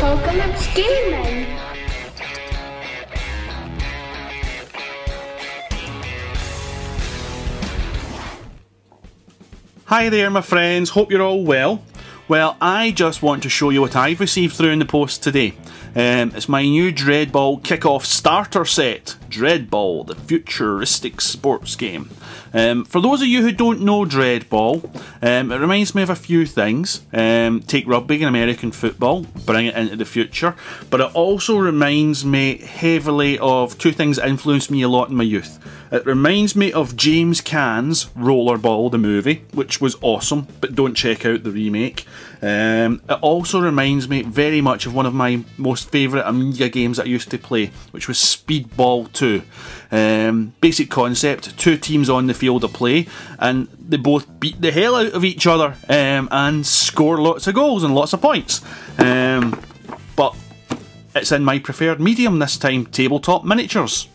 Apocalypse Gaming. Hi there my friends, hope you're all well. Well, I just want to show you what I've received through in the post today. It's my new Dreadball KickOff starter set. Dreadball, the futuristic sports game. For those of you who don't know Dreadball, it reminds me of a few things. Take rugby and American football, bring it into the future. But it also reminds me heavily of two things that influenced me a lot in my youth. It reminds me of James Caan's Rollerball, the movie, which was awesome, but don't check out the remake. It also reminds me very much of one of my most favourite Amiga games that I used to play, which was Speedball 2. Basic concept, two teams on the field of play, and they both beat the hell out of each other and score lots of goals and lots of points. But it's in my preferred medium this time, tabletop miniatures.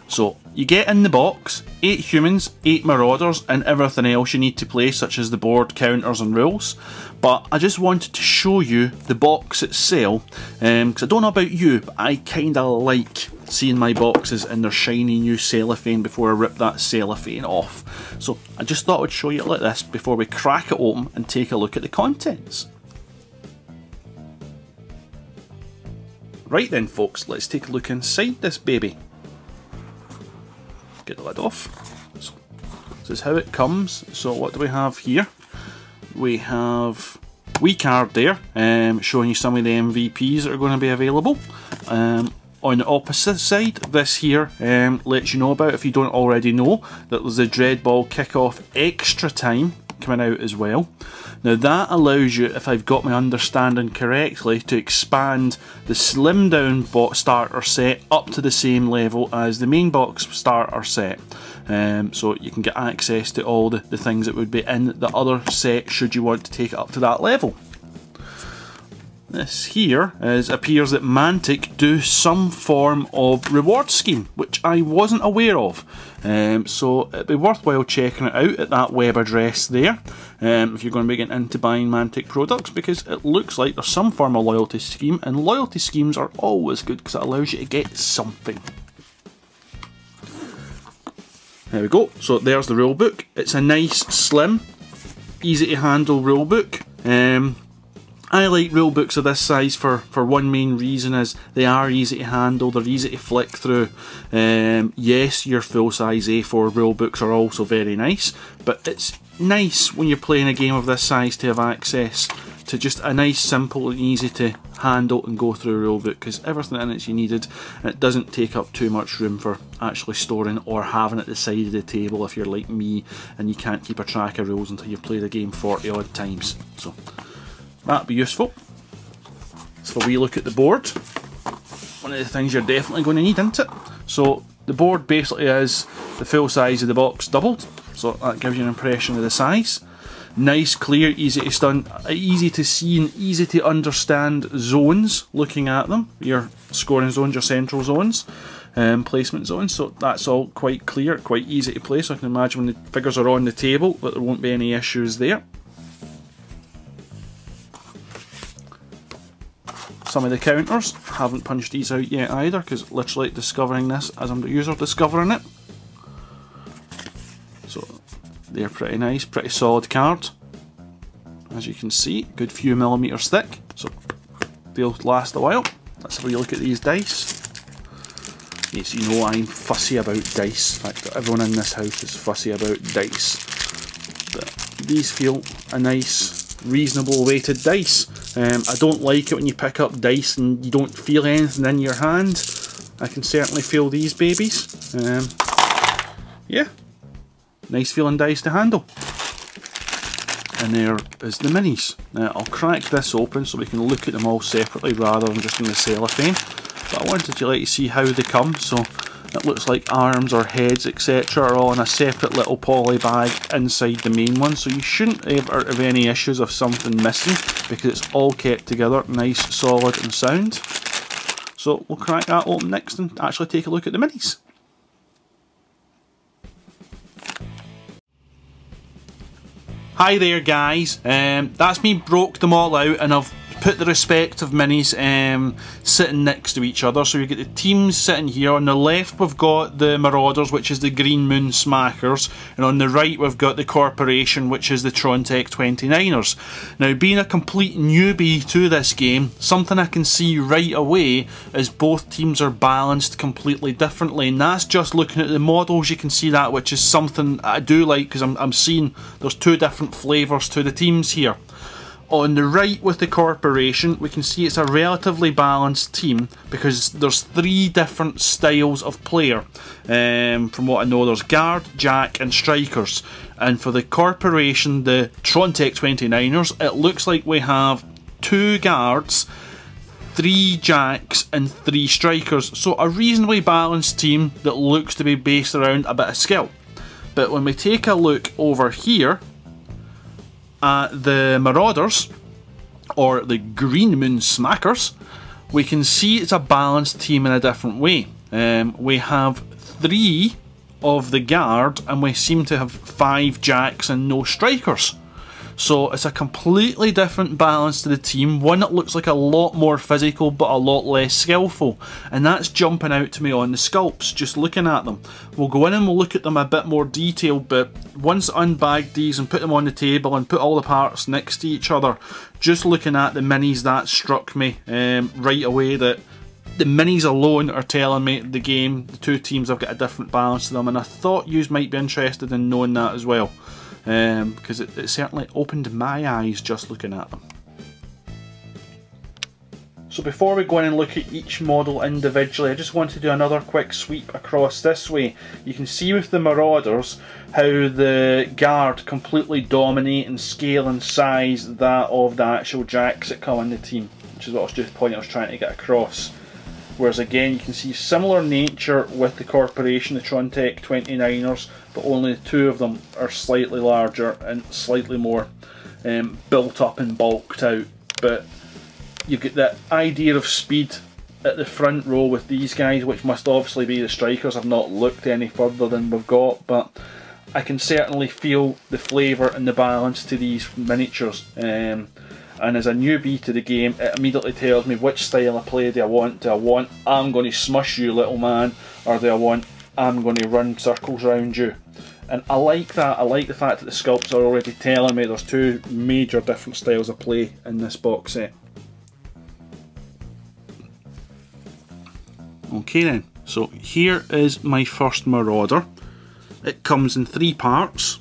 So, you get in the box 8 humans, 8 marauders, and everything else you need to play, such as the board, counters and rules. But I just wanted to show you the box itself, because I don't know about you, but I kinda like seeing my boxes in their shiny new cellophane before I rip that cellophane off. So, I just thought I'd show you it like this before we crack it open and take a look at the contents. Right then folks, let's take a look inside this baby. Get the lid off. So, this is how it comes. So what do we have here? We have a wee card there showing you some of the MVPs that are going to be available. On the opposite side, this here lets you know about, if you don't already know, that there's a Dreadball KickOff Extra Time coming out as well. Now that allows you, if I've got my understanding correctly, to expand the slimmed down box starter set up to the same level as the main box starter set. So you can get access to all the things that would be in the other set should you want to take it up to that level. This here appears that Mantic do some form of reward scheme, which I wasn't aware of. So it'd be worthwhile checking it out at that web address there, if you're going to be getting into buying Mantic products, because it looks like there's some form of loyalty scheme, and loyalty schemes are always good because it allows you to get something. There we go, so there's the rulebook. It's a nice, slim, easy to handle rulebook. I like rulebooks of this size for one main reason, is they are easy to handle, they're easy to flick through. Yes, your full-size A4 rulebooks are also very nice, but it's nice when you're playing a game of this size to have access to just a nice, simple and easy to handle and go through rulebook, because everything in it's you needed, and it doesn't take up too much room for actually storing or having at the side of the table if you're like me and you can't keep a track of rules until you've played a game 40 odd times. So that'd be useful. So if we look at the board, one of the things you're definitely going to need, isn't it? So the board basically is the full size of the box doubled, so that gives you an impression of the size. Nice, clear, easy to see and easy to understand zones looking at them. Your scoring zones, your central zones, placement zones, so that's all quite clear, quite easy to play, so I can imagine when the figures are on the table that there won't be any issues there. Some of the counters, haven't punched these out yet either, because literally discovering this as I'm the user discovering it. So they're pretty nice, pretty solid card. As you can see, good few millimeters thick, so they'll last a while. Let's have a look at these dice. Yes, you know I'm fussy about dice. In fact, everyone in this house is fussy about dice. But these feel a nice, reasonable weighted dice. I don't like it when you pick up dice and you don't feel anything in your hand. I can certainly feel these babies. Yeah, nice feeling dice to handle. And there is the minis. Now I'll crack this open so we can look at them all separately rather than just in the cellophane. But I wanted you to see how they come. So it looks like arms or heads, etc. are all in a separate little poly bag inside the main one, so you shouldn't ever have any issues of something missing because it's all kept together, nice, solid and sound. So we'll crack that open next and actually take a look at the minis. Hi there guys, that's me broke them all out and I've put the respective minis sitting next to each other. So you get the teams sitting here. On the left we've got the Marauders, which is the Green Moon Smackers, and on the right we've got the Corporation, which is the Tron-Tech 29ers. Now, being a complete newbie to this game, something I can see right away is both teams are balanced completely differently, and that's just looking at the models. You can see that, which is something I do like, because I'm seeing there's two different flavours to the teams here. On the right with the Corporation, we can see it's a relatively balanced team because there's three different styles of player. From what I know, there's Guard, Jack and Strikers. And for the Corporation, the Tron-Tech 29ers, it looks like we have 2 Guards, 3 Jacks and 3 Strikers. So a reasonably balanced team that looks to be based around a bit of skill. But when we take a look over here at the Marauders, or the Green Moon Smackers, we can see it's a balanced team in a different way. We have 3 of the Guard and we seem to have 5 Jacks and no Strikers. So it's a completely different balance to the team, one that looks like a lot more physical but a lot less skillful, and that's jumping out to me on the sculpts, just looking at them. We'll go in and we'll look at them a bit more detailed, but once I unbagged these and put them on the table and put all the parts next to each other, just looking at the minis, that struck me right away that the minis alone are telling me the game, the two teams have got a different balance to them, and I thought you might be interested in knowing that as well. Because it certainly opened my eyes just looking at them. So before we go in and look at each model individually, I just want to do another quick sweep across this way. You can see with the Marauders how the Guard completely dominate in scale and size that of the actual Jacks that come in the team, which is what I was just pointing I was trying to get across. Whereas again, you can see similar nature with the Corporation, the Tron-Tech 29ers, but only 2 of them are slightly larger and slightly more built up and bulked out. But you get that idea of speed at the front row with these guys, which must obviously be the Strikers. I've not looked any further than we've got, but I can certainly feel the flavour and the balance to these miniatures. And as a newbie to the game, it immediately tells me which style of play do I want. Do I want, I'm going to smush you little man, or do I want, I'm going to run circles around you? And I like that. I like the fact that the sculpts are already telling me there's 2 major different styles of play in this box set. Okay then, so here is my first Marauder. It comes in 3 parts.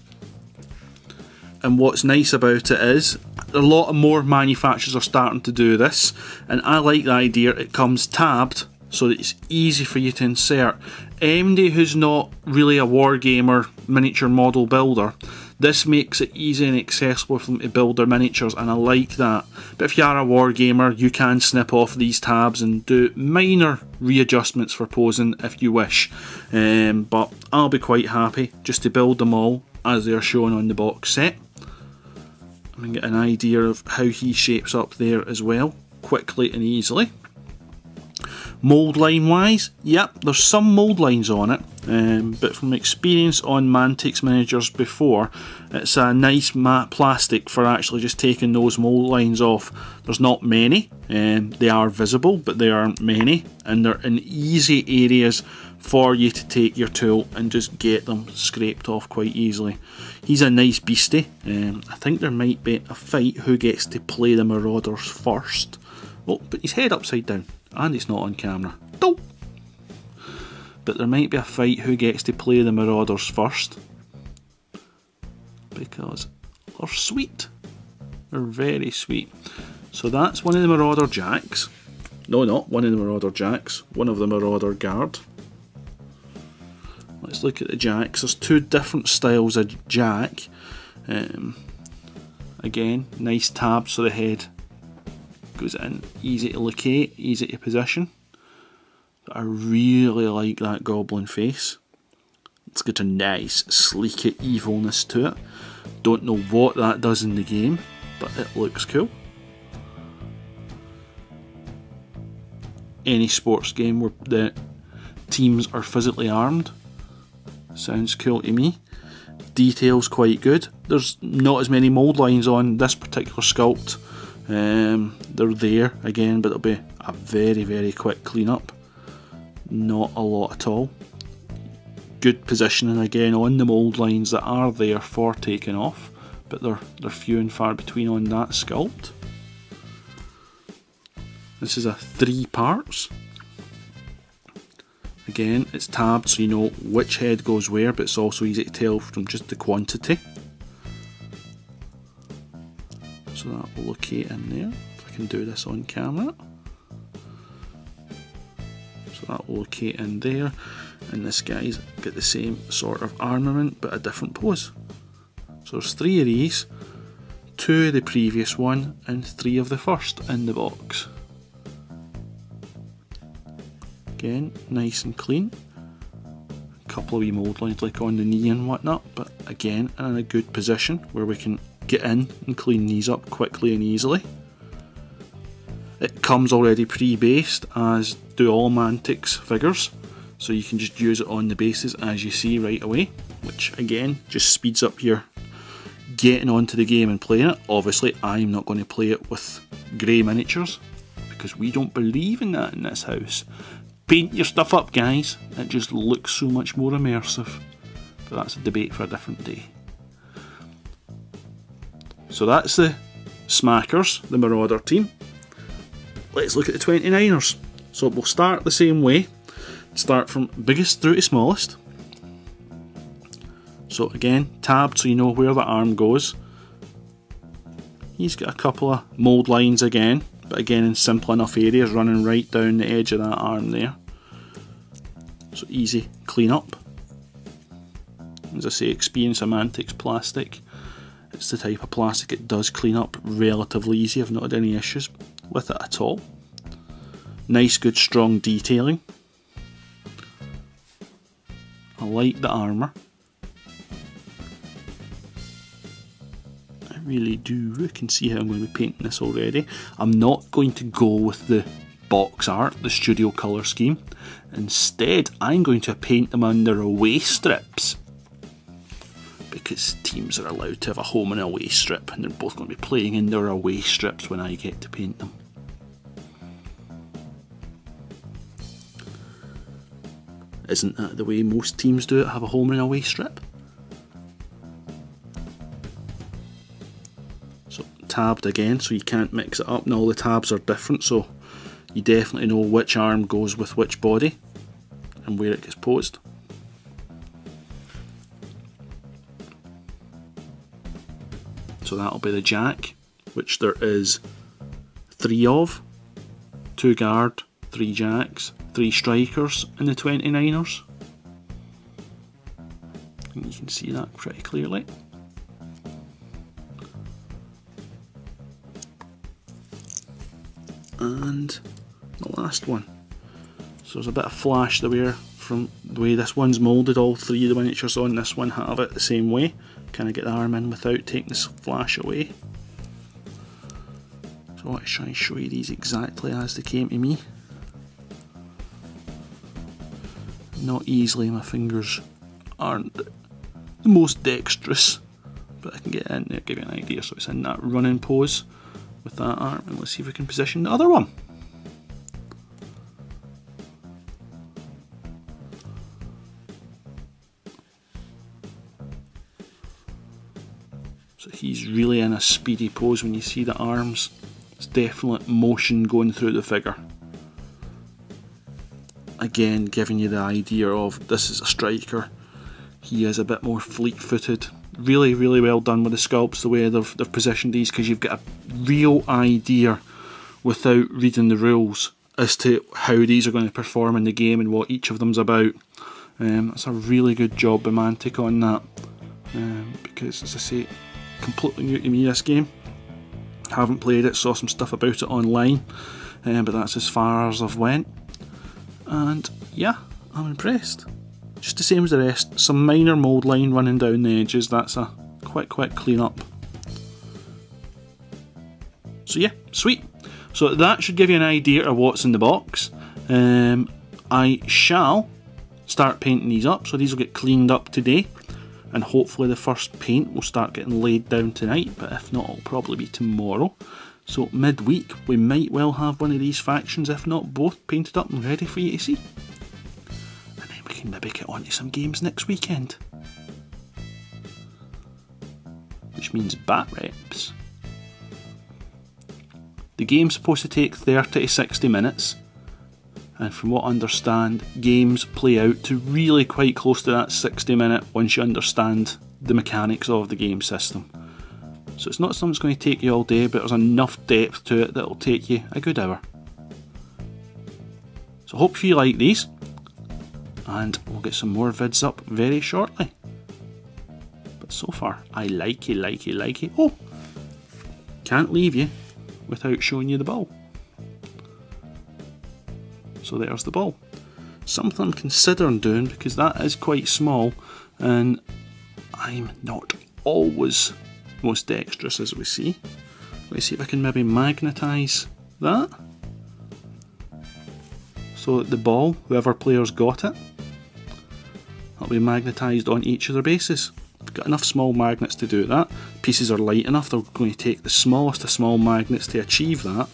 And what's nice about it is a lot of more manufacturers are starting to do this, and I like the idea it comes tabbed so that it's easy for you to insert. Anybody who's not really a wargamer miniature model builder, this makes it easy and accessible for them to build their miniatures, and I like that. But if you are a wargamer, you can snip off these tabs and do minor readjustments for posing if you wish. But I'll be quite happy just to build them all as they are shown on the box set. And get an idea of how he shapes up there as well, quickly and easily. Mould line wise, yep, there's some mould lines on it, but from experience on Mantics miniatures before, it's a nice matte plastic for actually just taking those mould lines off. There's not many, they are visible, but there aren't many, and they're in easy areas for you to take your tool and just get them scraped off quite easily. He's a nice beastie. I think there might be a fight who gets to play the Marauders first. Oh, but his head upside down, and it's not on camera. No. But there might be a fight who gets to play the Marauders first, because they're sweet. They're very sweet. So that's one of the Marauder Jacks. No, not one of the Marauder Jacks. One of the Marauder Guard. Let's look at the Jacks. There's 2 different styles of Jack. Again, nice tab so the head goes in, easy to locate, easy to position. But I really like that goblin face. It's got a nice sleek evilness to it. Don't know what that does in the game, but it looks cool. Any sports game where the teams are physically armed sounds cool to me. Detail's quite good. There's not as many mould lines on this particular sculpt They're there again, but it'll be a very quick clean-up. Not a lot at all. Good positioning again on the mould lines that are there for taking off, but they're few and far between on that sculpt. This is a 3 parts. Again, it's tabbed so you know which head goes where, but it's also easy to tell from just the quantity. So that will locate in there, if I can do this on camera. So that will locate in there, and this guy's got the same sort of armament but a different pose. So there's 3 of these, 2 of the previous one and 3 of the first in the box. Again, nice and clean. A couple of wee mould lines like on the knee and whatnot, but again in a good position where we can get in and clean these up quickly and easily. It comes already pre-based, as do all Mantics figures, so you can just use it on the bases as you see right away, which again just speeds up your getting onto the game and playing it. Obviously I'm not going to play it with grey miniatures because we don't believe in that in this house. Paint your stuff up, guys, it just looks so much more immersive, but that's a debate for a different day. So that's the Smackers, the Marauder team. Let's look at the 29ers. So we'll start the same way, start from biggest through to smallest. So again, tabbed so you know where the arm goes. He's got a couple of mould lines again, but again in simple enough areas running right down the edge of that arm there. So easy clean up. As I say, experience a Mantics plastic. It's the type of plastic it does clean up relatively easy. I've not had any issues with it at all. Nice good strong detailing. I like the armour. Really do. I can see how I'm going to be painting this already. I'm not going to go with the box art, the studio colour scheme. Instead, I'm going to paint them under away strips, because teams are allowed to have a home and away strip, and they're both going to be playing in their away strips when I get to paint them. Isn't that the way most teams do it, have a home and away strip? Tabbed again, so you can't mix it up, and all the tabs are different, so you definitely know which arm goes with which body and where it gets posed. So that'll be the jack, which there is 3 of, 2 guard, 3 jacks, 3 strikers in the 29ers. And you can see that pretty clearly. And the last one. So there's a bit of flash there from the way this one's moulded. All 3 of the miniatures on this one have it the same way. Kind of get the arm in without taking this flash away. So I want to try and show you these exactly as they came to me. Not easily, my fingers aren't the most dexterous, but I can get in there, give you an idea. So it's in that running pose with that arm, and let's see if we can position the other one. So he's really in a speedy pose when you see the arms. It's definite motion going through the figure. Again, giving you the idea of this is a striker. He is a bit more fleet-footed. Really well done with the sculpts, the way they've positioned these, because you've got a real idea without reading the rules as to how these are going to perform in the game and what each of them's about. That's a really good job by Mantic on that, because as I say, completely new to me this game. Haven't played it, saw some stuff about it online, but that's as far as I've went, and yeah, I'm impressed. Just the same as the rest, some minor mould line running down the edges, that's a quick clean up. So yeah, sweet. So that should give you an idea of what's in the box. I shall start painting these up, so these will get cleaned up today, and hopefully the first paint will start getting laid down tonight, but if not, it'll probably be tomorrow. So midweek we might well have one of these factions, if not both, painted up and ready for you to see. And then we can maybe get on to some games next weekend. Which means bat reps. The game's supposed to take 30 to 60 minutes. And from what I understand, games play out to really quite close to that 60-minute once you understand the mechanics of the game system. So it's not something that's going to take you all day, but there's enough depth to it that it'll take you a good hour. So hope you like these, and we'll get some more vids up very shortly. But so far, I like it. Oh! Can't leave you without showing you the ball. So there's the ball. Something I'm considering doing, because that is quite small, and I'm not always most dexterous, as we see. Let's see if I can maybe magnetise that. So that the ball, whoever player's got it, that'll be magnetised on each of their bases. I've got enough small magnets to do that. Pieces are light enough, they're going to take the smallest of small magnets to achieve that.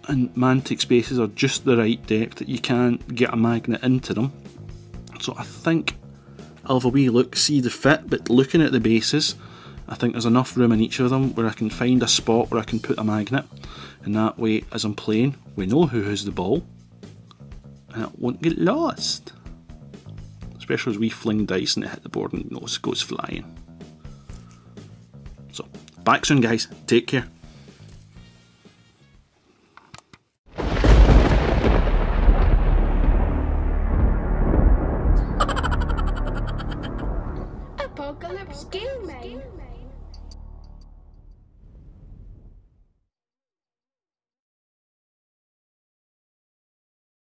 And Mantic bases are just the right depth that you can't get a magnet into them. So I think I'll have a wee look, see the fit, but looking at the bases, I think there's enough room in each of them where I can find a spot where I can put a magnet, and that way as I'm playing we know who has the ball and it won't get lost. Especially as we fling dice and it hit the board and it goes flying. So back soon guys, take care.